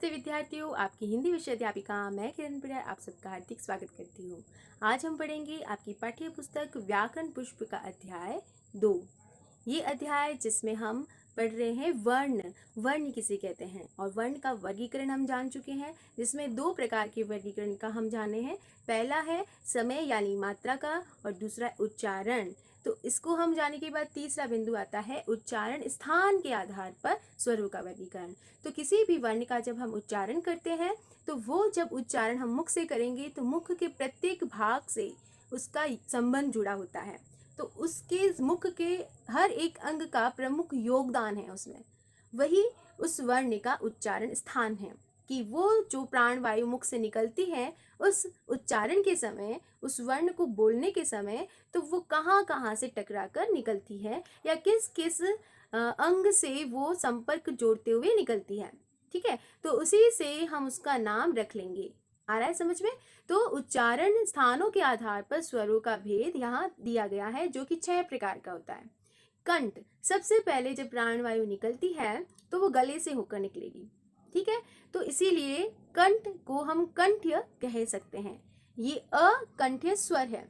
नमस्ते विद्यार्थियों, आपकी हिंदी विषय अध्यापिका मैं किरण प्रिया आप सबका हार्दिक स्वागत करती हूँ। आज हम पढ़ेंगे आपकी पाठ्य पुस्तक व्याकरण पुष्प का अध्याय 2। ये अध्याय जिसमें हम पढ़ रहे हैं वर्ण। वर्ण किसे कहते हैं और वर्ण का वर्गीकरण हम जान चुके हैं, जिसमें दो प्रकार के वर्गीकरण का हम जाने हैं। पहला है समय यानी मात्रा का और दूसरा उच्चारण। तो इसको हम जाने के बाद तीसरा बिंदु आता है उच्चारण स्थान के आधार पर स्वरों का वर्गीकरण। तो किसी भी वर्ण का जब हम उच्चारण करते हैं तो वो जब उच्चारण हम मुख से करेंगे तो मुख के प्रत्येक भाग से उसका संबंध जुड़ा होता है। तो उसके मुख के हर एक अंग का प्रमुख योगदान है उसमें। वही उस वर्ण का उच्चारण स्थान है कि वो जो प्राणवायु मुख से निकलती है उस उच्चारण के समय, उस वर्ण को बोलने के समय, तो वो कहाँ कहाँ से टकरा कर निकलती है या किस किस अंग से वो संपर्क जोड़ते हुए निकलती है। ठीक है, तो उसी से हम उसका नाम रख लेंगे। आ रहा है समझ में? तो उच्चारण स्थानों के आधार पर स्वरों का भेद यहाँ दिया गया है, जो कि 6 प्रकार का होता है। कंठ, सबसे पहले जब प्राणवायु निकलती है तो वो गले से होकर निकलेगी। ठीक है, तो इसीलिए कंठ को हम कंठ्य कह सकते हैं। ये अकंठ्य स्वर है।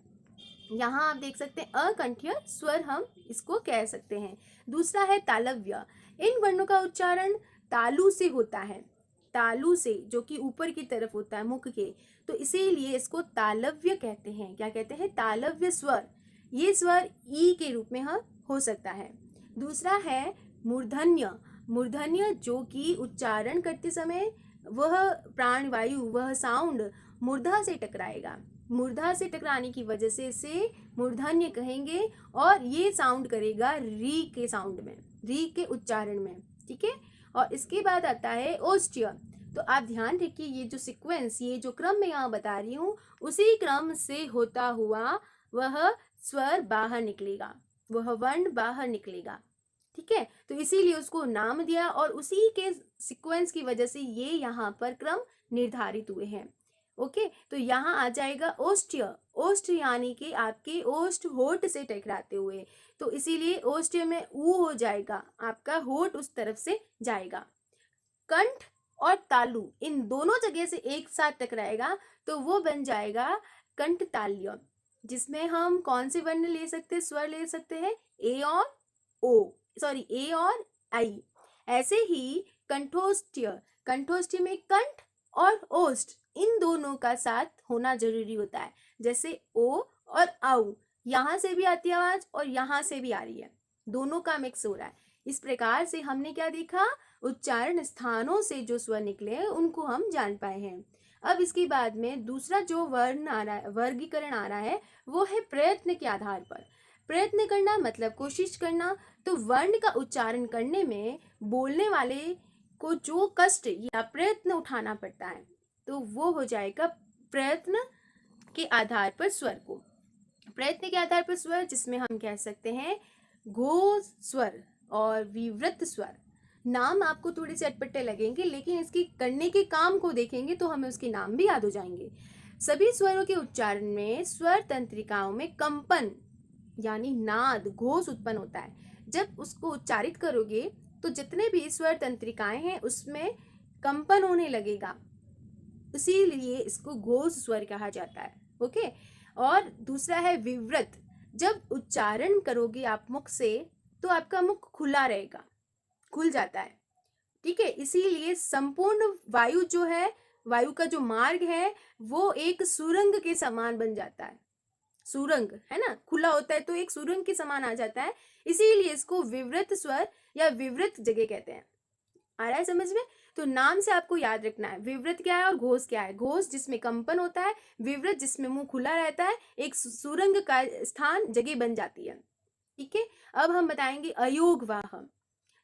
यहाँ आप देख सकते हैं अकंठ्य स्वर हम इसको कह सकते हैं। दूसरा है तालव्य। इन वर्णों का उच्चारण तालु से होता है, तालु से, जो कि ऊपर की तरफ होता है मुख के। तो इसीलिए इसको तालव्य कहते हैं। क्या कहते हैं? तालव्य स्वर। ये स्वर ई के रूप में हो सकता है। दूसरा है मूर्धन्य। मूर्धन्य जो कि उच्चारण करते समय वह प्राणवायु, वह साउंड मूर्धा से टकराएगा। मूर्धा से टकराने की वजह से इसे मूर्धन्य कहेंगे और ये साउंड करेगा री के साउंड में, री के उच्चारण में। ठीक है, और इसके बाद आता है ओष्ठ्य। तो आप ध्यान रखिए, ये जो सीक्वेंस, ये जो क्रम मैं यहाँ बता रही हूँ, उसी क्रम से होता हुआ वह स्वर बाहर निकलेगा, वह वर्ण बाहर निकलेगा। ठीक है, तो इसीलिए उसको नाम दिया और उसी के सीक्वेंस की वजह से ये यहाँ पर क्रम निर्धारित हुए हैं। ओके, तो यहाँ आ जाएगा ओष्ठ्य। ओष्ठ यानी कि आपके ओष्ठ होठ से टकराते हुए, तो इसीलिए ओष्ठ्य में ऊ हो जाएगा, आपका होठ उस तरफ से जाएगा। कंठ और तालु इन दोनों जगह से एक साथ टकराएगा तो वो बन जाएगा कंठ ताल्य, जिसमें हम कौन से वर्ण ले सकते हैं, स्वर ले सकते हैं? ए और ओ, सॉरी ए और आई। ऐसे ही कंठोष्ठ्य, कंठोष्ठ्य में कंठ और ओष्ठ इन दोनों का साथ होना जरूरी होता है। जैसे ओ और आउ, यहाँ से भी आती है आवाज और यहाँ से भी आ रही है, दोनों का मिक्स हो रहा है। इस प्रकार से हमने क्या देखा? उच्चारण स्थानों से जो स्वर निकले उनको हम जान पाए हैं। अब इसके बाद में दूसरा जो वर्ण आ रहा है, वर्गीकरण आ रहा है, वो है प्रयत्न के आधार पर। प्रयत्न करना मतलब कोशिश करना। तो वर्ण का उच्चारण करने में बोलने वाले को जो कष्ट या प्रयत्न उठाना पड़ता है तो वो हो जाएगा प्रयत्न के आधार पर स्वर को। प्रयत्न के आधार पर स्वर जिसमें हम कह सकते हैं घोष स्वर और विवृत स्वर। नाम आपको थोड़े से अटपटे लगेंगे, लेकिन इसकी करने के काम को देखेंगे तो हमें उसके नाम भी याद हो जाएंगे। सभी स्वरों के उच्चारण में स्वर तंत्रिकाओं में कंपन यानी नाद, घोष उत्पन्न होता है। जब उसको उच्चारित करोगे तो जितने भी स्वर तंत्रिकाएं हैं उसमें कंपन होने लगेगा, इसीलिए इसको घोष स्वर कहा जाता है। ओके, और दूसरा है विवृत। जब उच्चारण करोगे आप मुख से तो आपका मुख खुला रहेगा, खुल जाता है। ठीक है, इसीलिए संपूर्ण वायु जो है, वायु का जो मार्ग है वो एक सुरंग के समान बन जाता है। सुरंग है ना, खुला होता है तो एक सुरंग के समान आ जाता है, इसीलिए इसको विवृत स्वर या विवृत जगह कहते हैं। आ रहा है समझ में? तो नाम से आपको याद रखना है विवृत क्या है और घोष क्या है। घोष जिसमें कंपन होता है, विवृत जिसमें मुंह खुला रहता है, एक सुरंग का स्थान जगह बन जाती है। ठीक है, अब हम बताएंगे अयोग वाह।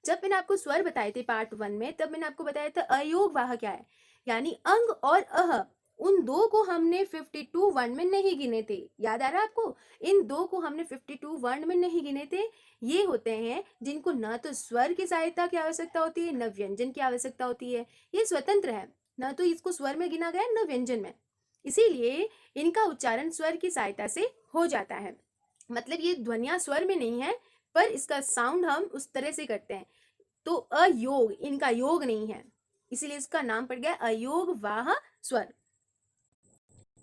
जब मैंने आपको स्वर बताए थे पार्ट 1 में, तब मैंने आपको बताया था अयोग वाह क्या है, यानी अंग और अह, उन दो को हमने 52 वर्ण में नहीं गिने थे। याद आ रहा है आपको? इन दो को हमने 52 वर्ण में नहीं गिने थे। ये होते हैं जिनको न तो स्वर की सहायता की आवश्यकता होती है, न व्यंजन की आवश्यकता होती है। ये स्वतंत्र है, न तो इसको स्वर में गिना गया न व्यंजन में, इसीलिए इनका उच्चारण स्वर की सहायता से हो जाता है। मतलब ये ध्वनियां स्वर में नहीं है, पर इसका साउंड हम उस तरह से करते हैं। तो अयोग, इनका योग नहीं है। इसीलिए इसका नाम पड़ गया अयोगवाह स्वर।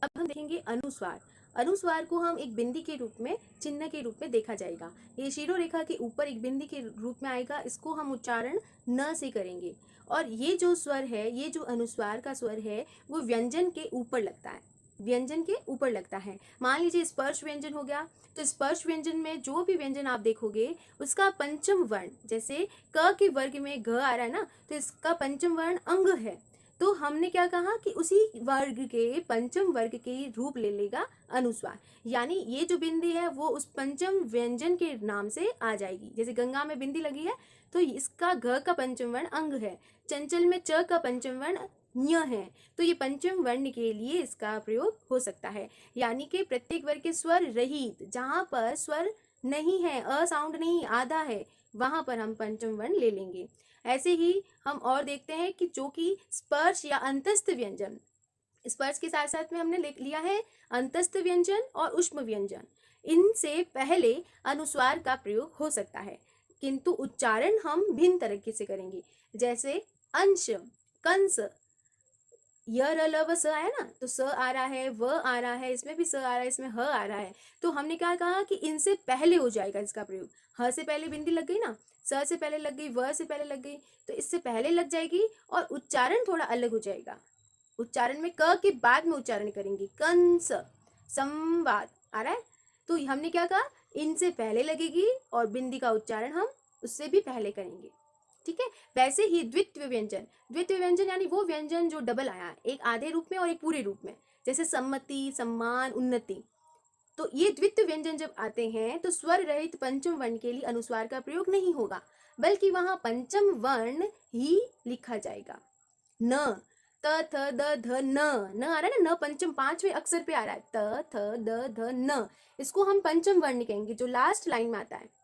अब हम देखेंगे अनुस्वार। अनुस्वार को हम एक बिंदी के रूप में, चिन्ह के रूप में देखा जाएगा। ये शिरोरेखा के ऊपर एक बिंदी के रूप में आएगा, इसको हम उच्चारण न से करेंगे। और ये जो स्वर है, ये जो अनुस्वार का स्वर है, वो व्यंजन के ऊपर लगता है, व्यंजन के ऊपर लगता है। मान लीजिए स्पर्श व्यंजन हो गया, तो स्पर्श व्यंजन में जो भी व्यंजन आप देखोगे उसका पंचम वर्ण, जैसे क के वर्ग में घ आ रहा है ना, तो इसका पंचम वर्ण अंग है। तो हमने क्या कहा कि उसी वर्ग के पंचम वर्ग के रूप ले लेगा अनुस्वार, यानी ये जो बिंदी है वो उस पंचम व्यंजन के नाम से आ जाएगी। जैसे गंगा में बिंदी लगी है तो इसका घ का पंचम वर्ण अंग है, चंचल में च का पंचम वर्ण ञ है, तो ये पंचम वर्ण के लिए इसका प्रयोग हो सकता है। यानी कि प्रत्येक वर्ग के स्वर रहित, जहाँ पर स्वर नहीं है, अ साउंड नहीं, आधा है, वहां पर हम पंचम वर्ण ले लेंगे। ऐसे ही हम और देखते हैं कि जो कि स्पर्श या अंतस्थ व्यंजन, स्पर्श के साथ साथ में हमने लिया है अंतस्थ व्यंजन और उष्म व्यंजन। इनसे पहले अनुस्वार का प्रयोग हो सकता है, किंतु उच्चारण हम भिन्न तरीके से करेंगे। जैसे अंश, कंस, य र ल व स आया ना, तो स आ रहा है, व आ रहा है, इसमें भी स आ रहा है, इसमें ह आ रहा है। तो हमने क्या कहा कि इनसे पहले हो जाएगा इसका प्रयोग। ह से पहले बिंदी लग गई ना, स से पहले लग गई, व से पहले लग गई, तो इससे पहले लग जाएगी और उच्चारण थोड़ा अलग हो जाएगा। उच्चारण में क के बाद में उच्चारण करेंगे। कंस, संवाद आ रहा है, तो हमने क्या कहा, इनसे पहले लगेगी और बिंदी का उच्चारण हम उससे भी पहले करेंगे। ठीक है। वैसे ही द्वित्व व्यंजन, द्वित्व व्यंजन यानी वो व्यंजन जो डबल आया, एक आधे रूप में और एक पूरे रूप में, जैसे सम्मति, सम्मान, उन्नति। तो ये द्वित्व व्यंजन जब आते हैं तो स्वर रहित पंचम वर्ण के लिए अनुस्वार का प्रयोग नहीं होगा, बल्कि वहां पंचम वर्ण ही लिखा जाएगा। न, त थ द ध न, न आ रहा है ना, न पंचम पांचवें अक्षर पे आ रहा है, त थ द ध न, इसको हम पंचम वर्ण कहेंगे जो लास्ट लाइन में आता है।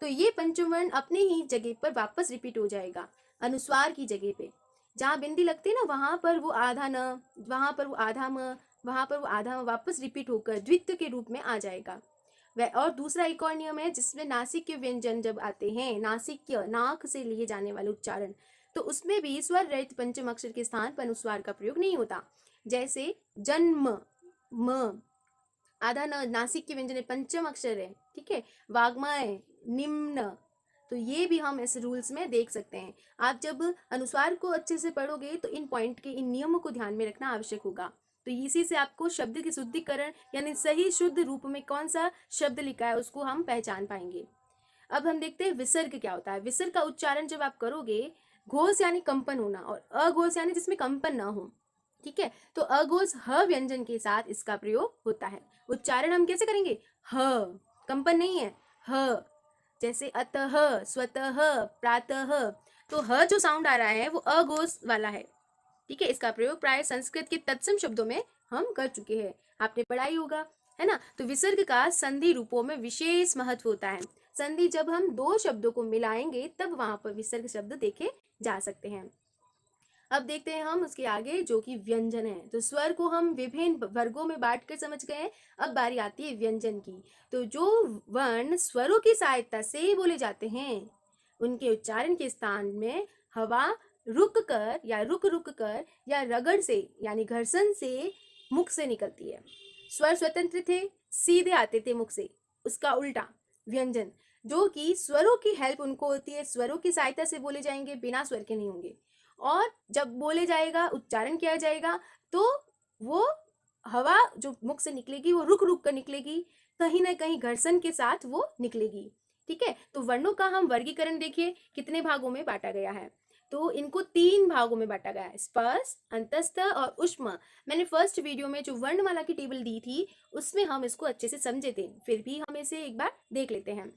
तो ये पंचम वर्ण अपने ही जगह पर वापस रिपीट हो जाएगा अनुस्वार की जगह पे। जहाँ बिंदी लगती है ना, वहां पर वो आधा न, वहां पर वो आधा म, वहां पर वो आधा म वापस रिपीट होकर द्वित्व के रूप में आ जाएगा। वह और दूसरा एक और नियम है जिसमें नासिक के व्यंजन जब आते हैं, नासिक्य, नाक से लिए जाने वाले उच्चारण, तो उसमें भी स्वर रहित पंचम अक्षर के स्थान पर अनुस्वार का प्रयोग नहीं होता। जैसे जन्म, म, आधा न, नासिक के व्यंजन पंचम अक्षर है, ठीक है। वाग्मय, निम्न, तो ये भी हम इस रूल्स में देख सकते हैं। आप जब अनुस्वार को अच्छे से पढ़ोगे तो इन पॉइंट के, इन नियमों को ध्यान में रखना आवश्यक होगा। तो इसी से आपको शब्द की शुद्धिकरण यानी सही शुद्ध रूप में कौन सा शब्द लिखा है उसको हम पहचान पाएंगे। अब हम देखते हैं विसर्ग क्या होता है। विसर्ग का उच्चारण जब आप करोगे, घोष यानी कंपन होना और अघोष यानी जिसमें कंपन ना हो, ठीक है। तो अघोष ह व्यंजन के साथ इसका प्रयोग होता है। उच्चारण हम कैसे करेंगे, ह, कंपन नहीं है, ह, जैसे अतः, स्वतः, प्रातः, तो ह जो साउंड आ रहा है वो अघोष वाला है, ठीक है। इसका प्रयोग प्राय संस्कृत के तत्सम शब्दों में हम कर चुके हैं, आपने पढ़ाई होगा, है ना। तो विसर्ग का संधि रूपों में विशेष महत्व होता है। संधि जब हम दो शब्दों को मिलाएंगे तब वहां पर विसर्ग शब्द देखे जा सकते हैं। अब देखते हैं हम उसके आगे जो कि व्यंजन है। तो स्वर को हम विभिन्न वर्गों में बांट कर समझ गए, अब बारी आती है व्यंजन की। तो जो वर्ण स्वरों की सहायता से बोले जाते हैं उनके उच्चारण के स्थान में हवा रुक कर या रुक रुक कर या रगड़ से यानी घर्षण से मुख से निकलती है। स्वर स्वतंत्र थे, सीधे आते थे मुख से, उसका उल्टा व्यंजन जो कि स्वरों की हेल्प उनको होती है, स्वरों की सहायता से बोले जाएंगे, बिना स्वर के नहीं होंगे। और जब बोले जाएगा, उच्चारण किया जाएगा, तो वो हवा जो मुख से निकलेगी वो रुक रुक कर निकलेगी, कहीं ना कहीं घर्षण के साथ वो निकलेगी, ठीक है। तो वर्णों का हम वर्गीकरण देखिए कितने भागों में बांटा गया है। तो इनको 3 भागों में बांटा गया है, स्पर्श, अंतस्थ और उष्म। मैंने फर्स्ट वीडियो में जो वर्णमाला की टेबल दी थी उसमें हम इसको अच्छे से समझे थे, फिर भी हम इसे एक बार देख लेते हैं।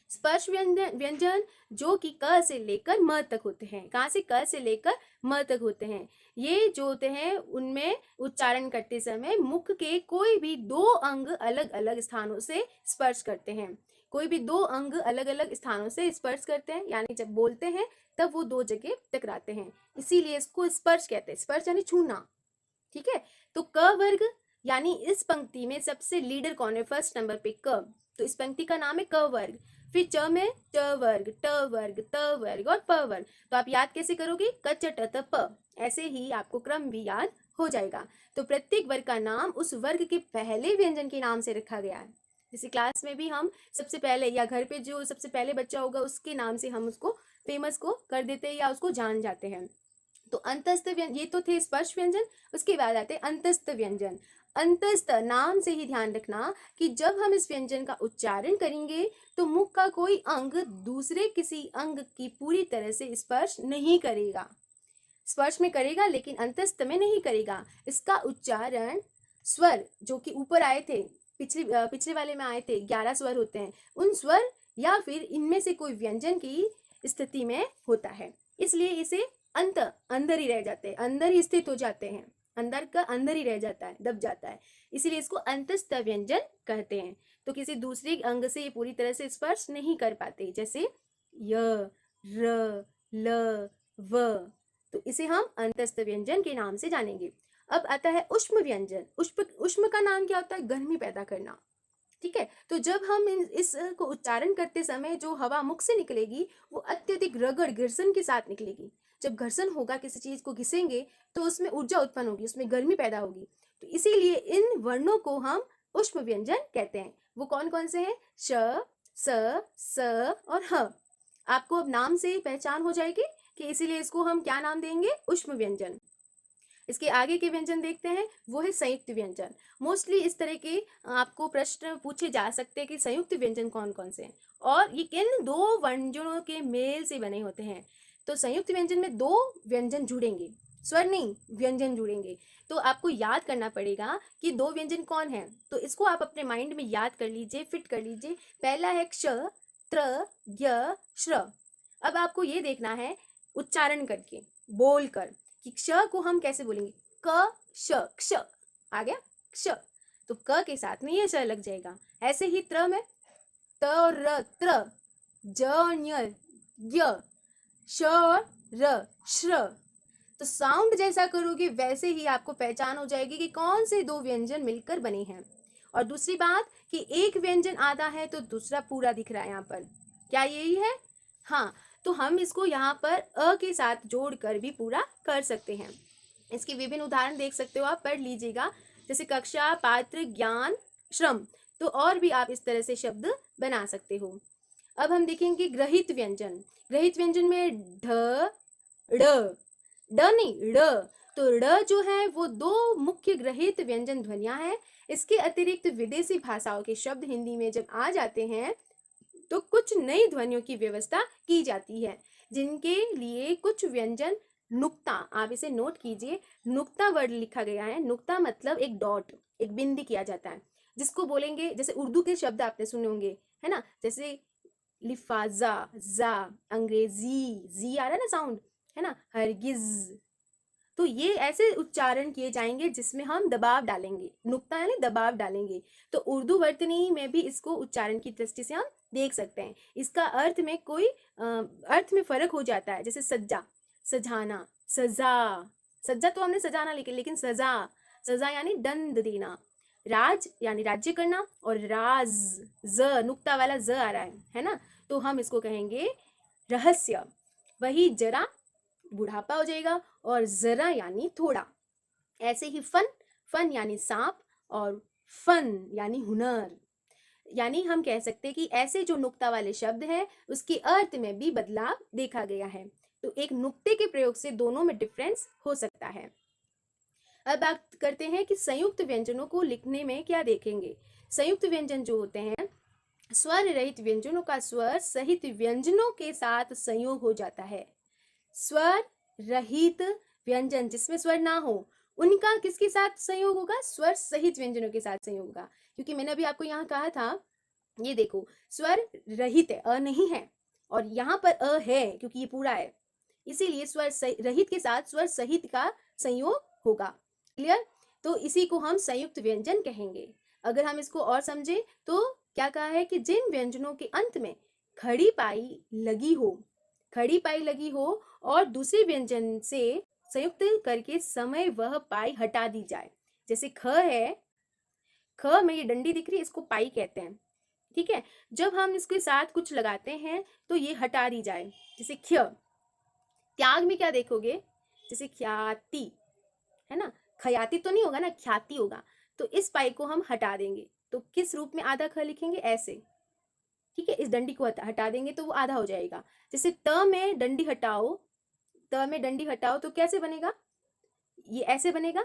स्पर्श व्यंजन जो कि क से लेकर म तक होते हैं। कहाँ से, क से लेकर म तक होते हैं। ये जो होते हैं उनमें उच्चारण करते समय मुख के कोई भी 2 अंग अलग अलग स्थानों से स्पर्श करते हैं। कोई भी 2 अंग अलग अलग स्थानों से स्पर्श करते हैं, यानी जब बोलते हैं तब वो 2 जगह टकराते हैं, इसीलिए इसको स्पर्श कहते हैं। स्पर्श यानी छूना, ठीक है। तो क वर्ग यानी इस पंक्ति में सबसे लीडर कौन है, फर्स्ट नंबर पे क, तो इस पंक्ति का नाम है क वर्ग। फिर च में च वर्ग, ट वर्ग, त वर्ग और प वर्ग। तो आप याद कैसे करोगे, क च ट त प, ऐसे ही आपको क्रम भी याद हो जाएगा। तो प्रत्येक वर्ग का नाम उस वर्ग के पहले व्यंजन के नाम से रखा गया है। जैसे क्लास में भी हम सबसे पहले या घर पे जो सबसे पहले बच्चा होगा उसके नाम से हम उसको फेमस को कर देते हैं या उसको जान जाते हैं। तो अंतस्थ व्यंजन, ये तो थे स्पर्श व्यंजन। उसके बाद आते हैं अंतस्थ व्यंजन। अंतस्थ नाम से ही ध्यान रखना कि जब हम इस व्यंजन का उच्चारण करेंगे तो मुख का कोई अंग दूसरे किसी अंग की पूरी तरह से स्पर्श नहीं करेगा। स्पर्श में करेगा लेकिन अंतस्थ में नहीं करेगा। इसका उच्चारण स्वर जो कि ऊपर आए थे, पिछले वाले में आए थे, 11 स्वर होते हैं, उन स्वर या फिर इनमें से कोई व्यंजन की स्थिति में होता है, इसलिए इसे अंदर ही रह जाते हैं, अंदर ही स्थित हो जाते हैं, अंदर का अंदर ही रह जाता है, दब जाता है, इसीलिए इसको अंतस्थ व्यंजन कहते हैं। तो किसी दूसरे अंग से ये पूरी तरह से स्पर्श नहीं कर पाते, जैसे य, र, ल, व, तो इसे हम अंतस्थ व्यंजन के नाम से जानेंगे। अब आता है उष्म व्यंजन। उष्म का नाम क्या होता है, गर्मी पैदा करना। ठीक है, तो जब हम इस को उच्चारण करते समय जो हवा मुख से निकलेगी वो अत्यधिक रगड़ घर्षण के साथ निकलेगी। जब घर्षण होगा, किसी चीज को घिसेंगे तो उसमें ऊर्जा उत्पन्न होगी, उसमें गर्मी पैदा होगी। तो इसीलिए इन वर्णों को हम उष्म व्यंजन कहते हैं। वो कौन कौन से हैं, श, स और ह। आपको अब नाम से पहचान हो जाएगी कि इसीलिए इसको हम क्या नाम देंगे, उष्म व्यंजन। इसके आगे के व्यंजन देखते हैं, वो है संयुक्त व्यंजन। मोस्टली इस तरह के आपको प्रश्न पूछे जा सकते हैं कि संयुक्त व्यंजन कौन कौन से हैं और ये किन दो व्यंजनों के मेल से बने होते हैं। तो संयुक्त व्यंजन में दो व्यंजन जुड़ेंगे, स्वर नहीं, व्यंजन जुड़ेंगे। तो आपको याद करना पड़ेगा कि दो व्यंजन कौन है, तो इसको आप अपने माइंड में याद कर लीजिए, फिट कर लीजिए। पहला है क्ष, त्र, य, श्र। अब आपको ये देखना है उच्चारण करके, बोल कर, कि क्ष को हम कैसे बोलेंगे, क श, क्ष आ गया, क्ष, तो क के साथ में ये श लग जाएगा। ऐसे ही त्र में त और र, त्र, ज और ञ, य, श और र, श्र। तो साउंड जैसा करोगे वैसे ही आपको पहचान हो जाएगी कि कौन से दो व्यंजन मिलकर बने हैं। और दूसरी बात कि एक व्यंजन आधा है तो दूसरा पूरा दिख रहा है यहाँ पर, क्या यही है, हाँ, तो हम इसको यहाँ पर अ के साथ जोड़कर भी पूरा कर सकते हैं। इसके विभिन्न उदाहरण देख सकते हो, आप पढ़ लीजिएगा, जैसे कक्षा, पात्र, ज्ञान, श्रम। तो और भी आप इस तरह से शब्द बना सकते हो। अब हम देखेंगे ग्रहित व्यंजन। ग्रहित व्यंजन में ढ, ड़, ड नहीं ड़, तो ड़ जो है वो दो मुख्य ग्रहित व्यंजन ध्वनियां हैं। इसके अतिरिक्त विदेशी भाषाओं के शब्द हिंदी में जब आ जाते हैं तो कुछ नई ध्वनियों की व्यवस्था की जाती है, जिनके लिए कुछ व्यंजन नुक्ता, आप इसे नोट कीजिए, नुक्ता वर्ड लिखा गया है। नुक्ता मतलब एक डॉट, एक बिंदी किया जाता है, जिसको बोलेंगे, जैसे उर्दू के शब्द आपने सुने होंगे, है ना, जैसे लिफाजा, जा, अंग्रेजी, जी आ रहा है ना साउंड, है ना, हरगिज। तो ये ऐसे उच्चारण किए जाएंगे जिसमें हम दबाव डालेंगे, नुक्ता यानी दबाव डालेंगे। तो उर्दू वर्तनी में भी इसको उच्चारण की दृष्टि से हम देख सकते हैं। इसका अर्थ में कोई अर्थ में फर्क हो जाता है, जैसे सज्जा, सजाना, सजा, सज्जा तो हमने सजाना लिखे, लेकिन सजा, सजा यानी दंड देना। राज यानी राज्य करना, और राज, ज नुक्ता वाला ज आ रहा है ना, तो हम इसको कहेंगे रहस्य। वही जरा बुढ़ापा हो जाएगा, और जरा यानी थोड़ा। ऐसे ही फन, फन यानी सांप, और फन यानी हुनर। यानी हम कह सकते हैं कि ऐसे जो नुक्ता वाले शब्द हैं उसके अर्थ में भी बदलाव देखा गया है। तो एक नुक्ते के प्रयोग से दोनों में डिफरेंस हो सकता है। अब बात करते हैं कि संयुक्त व्यंजनों को लिखने में क्या देखेंगे। संयुक्त व्यंजन जो होते हैं, स्वर रहित व्यंजनों का स्वर सहित व्यंजनों के साथ संयोग हो जाता है। स्वर रहित व्यंजन जिसमें स्वर ना हो, उनका किसके साथ संयोग होगा, स्वर सहित व्यंजनों के साथ संयोग होगा। क्योंकि मैंने अभी आपको यहाँ कहा था, ये देखो स्वर रहित है, अ नहीं है, और यहाँ पर अ है क्योंकि ये पूरा है, इसीलिए स्वर रहित के साथ स्वर सहित का संयोग होगा। क्लियर, तो इसी को हम संयुक्त व्यंजन कहेंगे। अगर हम इसको और समझे तो क्या कहा है कि जिन व्यंजनों के अंत में खड़ी पाई लगी हो, खड़ी पाई लगी हो और दूसरे व्यंजन से संयुक्त करके समय वह पाई हटा दी जाए। जैसे ख है ख में ये डंडी दिख रही है, इसको पाई कहते हैं। ठीक है, जब हम इसके साथ कुछ लगाते हैं तो ये हटा दी जाए, जैसे ख्य। त्याग में क्या देखोगे, जैसे ख्याति, है ना, खयाति तो नहीं होगा ना, ख्याति होगा। तो इस पाई को हम हटा देंगे, तो किस रूप में आधा ख लिखेंगे, ऐसे। ठीक है, इस डंडी को हटा देंगे तो वो आधा हो जाएगा। जैसे त में डंडी हटाओ, त में डंडी हटाओ तो कैसे बनेगा, ये ऐसे बनेगा।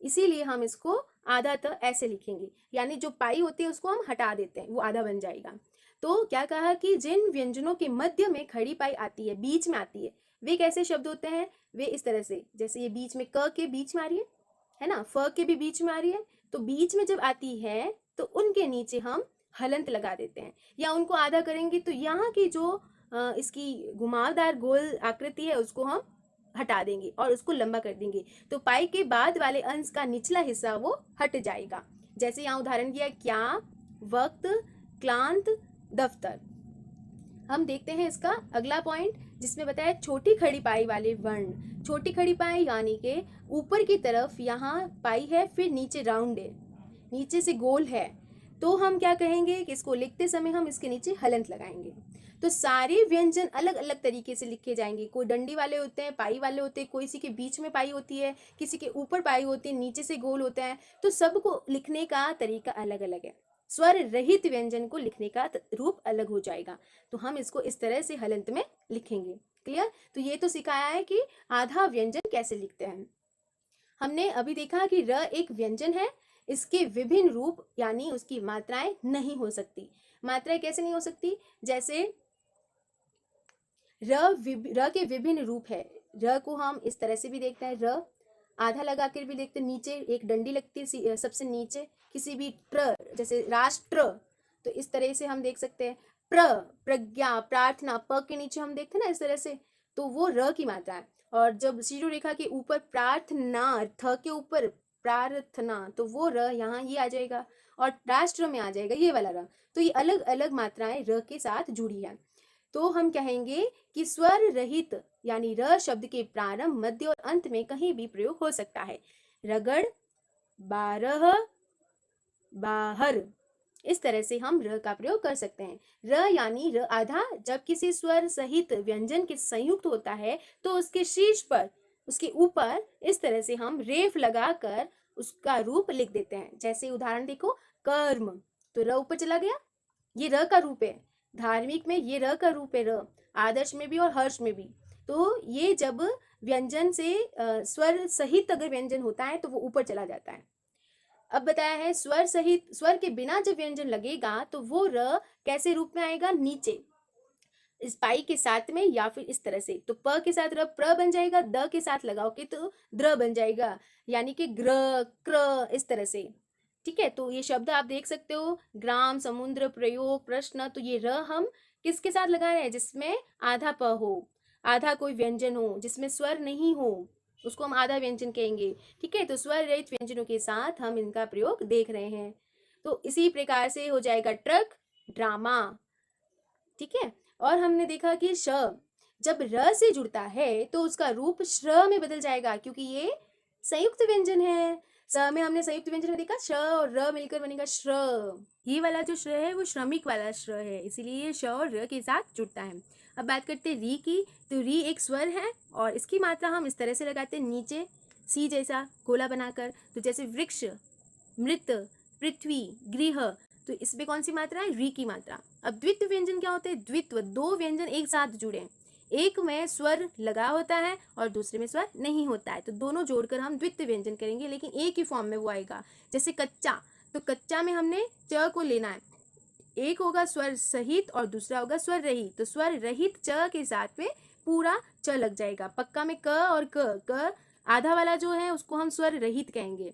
इसीलिए हम इसको आधा त ऐसे लिखेंगे, यानी जो पाई होती है उसको हम हटा देते हैं, वो आधा बन जाएगा। तो क्या कहा कि जिन व्यंजनों के मध्य में खड़ी पाई आती है, बीच में आती है, वे कैसे शब्द होते हैं, वे इस तरह से, जैसे ये बीच में क के बीच में आ रही है ना, फ के भी बीच में आ रही है, तो बीच में जब आती है तो उनके नीचे हम हलंत लगा देते हैं, या उनको आधा करेंगे तो यहाँ की जो इसकी घुमावदार गोल आकृति है उसको हम हटा देंगे और उसको लंबा कर देंगे, तो पाई के बाद वाले अंश का निचला हिस्सा वो हट जाएगा। जैसे यहाँ उदाहरण दिया, क्या, वक्त, क्लांत, दफ्तर। हम देखते हैं इसका अगला पॉइंट, जिसमें बताया छोटी खड़ी पाई वाले वर्ण। छोटी खड़ी पाई यानी के ऊपर की तरफ यहाँ पाई है, फिर नीचे राउंड है, नीचे से गोल है, तो हम क्या कहेंगे कि इसको लिखते समय हम इसके नीचे हलंत लगाएंगे। तो सारे व्यंजन अलग अलग तरीके से लिखे जाएंगे, कोई डंडी वाले होते हैं, पाई वाले होते हैं, कोई किसी के बीच में पाई होती है, किसी के ऊपर पाई होती है, नीचे से गोल होता है, तो सबको लिखने का तरीका अलग अलग है। स्वर रहित व्यंजन को लिखने का रूप अलग हो जाएगा, तो हम इसको इस तरह से हलंत में लिखेंगे। क्लियर? तो ये तो सिखाया है कि आधा व्यंजन कैसे लिखते हैं। हमने अभी देखा कि र एक व्यंजन है, इसके विभिन्न रूप यानी उसकी मात्राएं नहीं हो सकती। मात्राएं कैसे नहीं हो सकती, जैसे र के विभिन्न रूप है। र को हम इस तरह से भी देखते हैं, र आधा लगा कर भी देखते हैं, नीचे एक डंडी लगती है सबसे नीचे, किसी भी ट्र, जैसे राष्ट्र, तो इस तरह से हम देख सकते हैं। प्रज्ञा, प्रार्थना, प के नीचे हम देखते हैं ना इस तरह से, तो वो र की मात्रा है। और जब शिरो रेखा के ऊपर प्रार्थना, थ के ऊपर प्रार्थना, तो वो र यहाँ ये आ जाएगा, और राष्ट्र में आ जाएगा ये वाला र। तो ये अलग अलग मात्राएं र के साथ जुड़ी है। तो हम कहेंगे कि स्वर रहित यानी र शब्द के प्रारंभ, मध्य और अंत में कहीं भी प्रयोग हो सकता है। रगड़, बारह, बाहर, इस तरह से हम र का प्रयोग कर सकते हैं। र यानी र आधा जब किसी स्वर सहित व्यंजन के संयुक्त होता है तो उसके शीर्ष पर, उसके ऊपर इस तरह से हम रेफ लगाकर उसका रूप लिख देते हैं। जैसे उदाहरण देखो, कर्म, तो र ऊपर चला गया, ये र का रूप है। धार्मिक में ये र का रूप है, र, आदर्श में भी और हर्ष में भी। तो ये जब व्यंजन से स्वर सहित अगर व्यंजन होता है तो वो ऊपर चला जाता है। अब बताया है स्वर सहित, स्वर के बिना जब व्यंजन लगेगा तो वो र कैसे रूप में आएगा, नीचे इस पाई के साथ में, या फिर इस तरह से। तो प के साथ र प्र बन जाएगा, द के साथ लगाओगे तो द्र बन जाएगा, यानी कि ग्र, क्र, इस तरह से। ठीक है, तो ये शब्द आप देख सकते हो, ग्राम, समुद्र, प्रयोग, प्रश्न। तो ये र हम किसके साथ लगा रहे हैं, जिसमें आधा प हो, आधा कोई व्यंजन हो, जिसमें स्वर नहीं हो, उसको हम आधा व्यंजन कहेंगे। ठीक है, तो स्वर रहित व्यंजनों के साथ हम इनका प्रयोग देख रहे हैं। तो इसी प्रकार से हो जाएगा ट्रक, ड्रामा। ठीक है, और हमने देखा कि श जब र से जुड़ता है तो उसका रूप श्र में बदल जाएगा, क्योंकि ये संयुक्त व्यंजन है। स में हमने संयुक्त व्यंजन में देखा, श और र मिलकर बनेगा श्र। ये वाला जो श्र है वो श्रमिक वाला श्र है, इसीलिए ये श और र के साथ जुड़ता है। अब बात करते हैं री की। तो री एक स्वर है और इसकी मात्रा हम इस तरह से लगाते हैं, नीचे सी जैसा गोला बनाकर। तो जैसे वृक्ष, मृत, पृथ्वी, गृह, तो इसमें कौन सी मात्रा है, री की मात्रा। अब द्वित्व व्यंजन क्या होते हैं, द्वित्व, दो व्यंजन एक साथ जुड़े, एक में स्वर लगा होता है और दूसरे में स्वर नहीं होता है, तो दोनों जोड़कर हम द्वित्व व्यंजन करेंगे, लेकिन एक ही फॉर्म में वो आएगा। जैसे कच्चा, तो कच्चा में हमने च को लेना है, एक होगा स्वर सहित और दूसरा होगा स्वर रहित। तो स्वर रहित च के साथ में पूरा च लग जाएगा। पक्का में क और क आधा वाला जो है उसको हम स्वर रहित कहेंगे।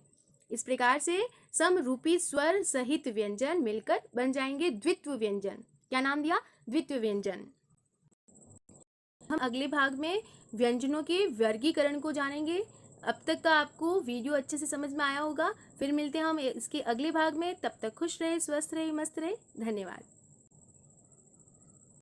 इस प्रकार से समरूपी स्वर सहित व्यंजन मिलकर बन जाएंगे द्वित्व व्यंजन। क्या नाम दिया, द्वित्व व्यंजन। हम अगले भाग में व्यंजनों के वर्गीकरण को जानेंगे। अब तक का आपको वीडियो अच्छे से समझ में आया होगा। फिर मिलते हैं हम इसके अगले भाग में, तब तक खुश रहे, स्वस्थ रहे, मस्त रहे। धन्यवाद।